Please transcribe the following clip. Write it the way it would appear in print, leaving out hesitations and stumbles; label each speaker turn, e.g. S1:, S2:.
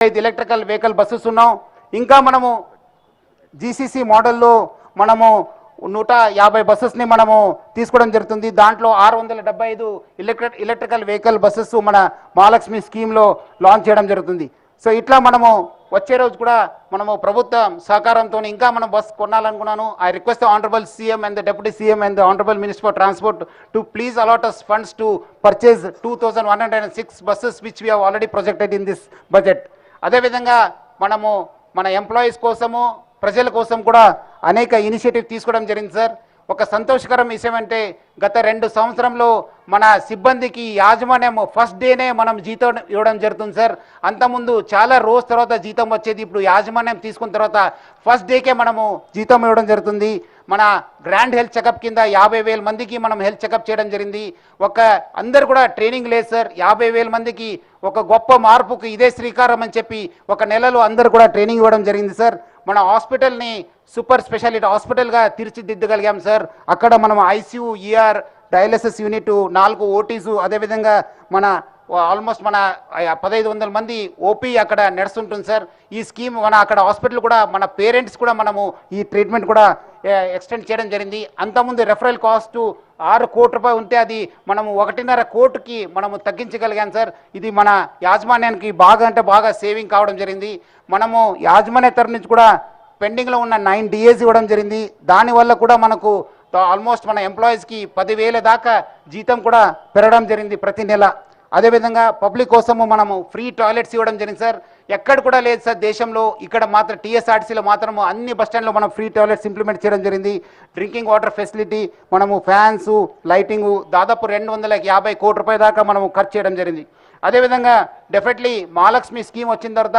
S1: 5 electrical vehicle buses ఉన్నాం. ఇంకా మనము జీసీసీ మోడల్లో మనము 150 బస్సెస్ని మనము తీసుకోవడం జరుగుతుంది. దాంట్లో 675 ఎలక్ట్రికల్ వెహికల్ బస్సెస్ మన మహాలక్ష్మి స్కీమ్లో లాంచ్ చేయడం జరుగుతుంది. సో ఇట్లా మనము వచ్చే రోజు కూడా మనము ప్రభుత్వం సహకారంతో ఇంకా మనం బస్ కొనాలనుకున్నాను. I request the honourable CM and the deputy CM and the honourable minister for transport to please allot us funds to purchase 2106 buses which we have already projected in this budget. అదేవిధంగా మనము మన employees కోసము ప్రజల కోసం కూడా అనేక initiative తీసుకోవడం జరిగింది సార్. ఒక సంతోషకరం విషయం అంటే గత 2 సంవత్సరంలో మన సిబ్బందికి యాజమాన్యం ఫస్ట్ డేనే మనం జీతం ఇవ్వడం జరుగుతుంది సార్. అంతకుముందు చాలా రోజు తర్వాత జీతం వచ్చేది, ఇప్పుడు యాజమాన్యం తీసుకున్న తర్వాత ఫస్ట్ డేకే మనము జీతం ఇవ్వడం జరుగుతుంది. మన గ్రాండ్ హెల్త్ చెకప్ కింద 50,000 మందికి మనం హెల్త్ చెకప్ చేయడం జరిగింది. అందరు కూడా ట్రైనింగ్ లేదు సార్. 50,000 మందికి ఒక గొప్ప మార్పుకు ఇదే శ్రీకారం అని చెప్పి ఒక నెలలో అందరు కూడా ట్రైనింగ్ ఇవ్వడం జరిగింది సార్. మన హాస్పిటల్ని సూపర్ స్పెషాలిటీ హాస్పిటల్గా తీర్చిదిద్దగలిగాం సార్. అక్కడ మనం ఐసీయూ, ఈఆర్, డయాలసిస్ యూనిట్, 4 ఓటీసు, అదేవిధంగా మన ఆల్మోస్ట్ మన 1500 మంది ఓపీ అక్కడ నడుస్తుంటుంది సార్. ఈ స్కీమ్ మన అక్కడ హాస్పిటల్ కూడా మన పేరెంట్స్ కూడా మనము ఈ ట్రీట్మెంట్ కూడా ఎక్స్టెండ్ చేయడం జరిగింది. అంతకుముందు రెఫరల్ కాస్ట్ 6 కోట్ల రూపాయలు ఉంటే అది మనము 1.5 కోటికి మనము తగ్గించగలిగాం సార్. ఇది మన యాజమాన్యానికి బాగా అంటే బాగా సేవింగ్ కావడం జరిగింది. మనము యాజమాన్య తరఫు నుంచి కూడా పెండింగ్లో ఉన్న 9 డిఏస్ ఇవ్వడం జరిగింది. దానివల్ల కూడా మనకు ఆల్మోస్ట్ మన ఎంప్లాయీస్కి 10,000 దాకా జీతం కూడా పెరగడం జరిగింది ప్రతి నెల. అదేవిధంగా పబ్లిక్ కోసము మనము ఫ్రీ టాయిలెట్స్ ఇవ్వడం జరిగింది సార్. ఎక్కడ కూడా లేదు సార్ దేశంలో, ఇక్కడ మాత్రం టీఎస్ఆర్టీసీలో మాత్రము అన్ని బస్ స్టాండ్లో మనం ఫ్రీ టాయిలెట్స్ ఇంప్లిమెంట్ చేయడం జరిగింది. డ్రింకింగ్ వాటర్ ఫెసిలిటీ, మనము ఫ్యాన్స్, లైటింగు దాదాపు 250 కోట్ల రూపాయల దాకా మనము ఖర్చు చేయడం జరిగింది. అదేవిధంగా డెఫినెట్లీ మహాలక్ష్మి స్కీమ్ వచ్చిన తర్వాత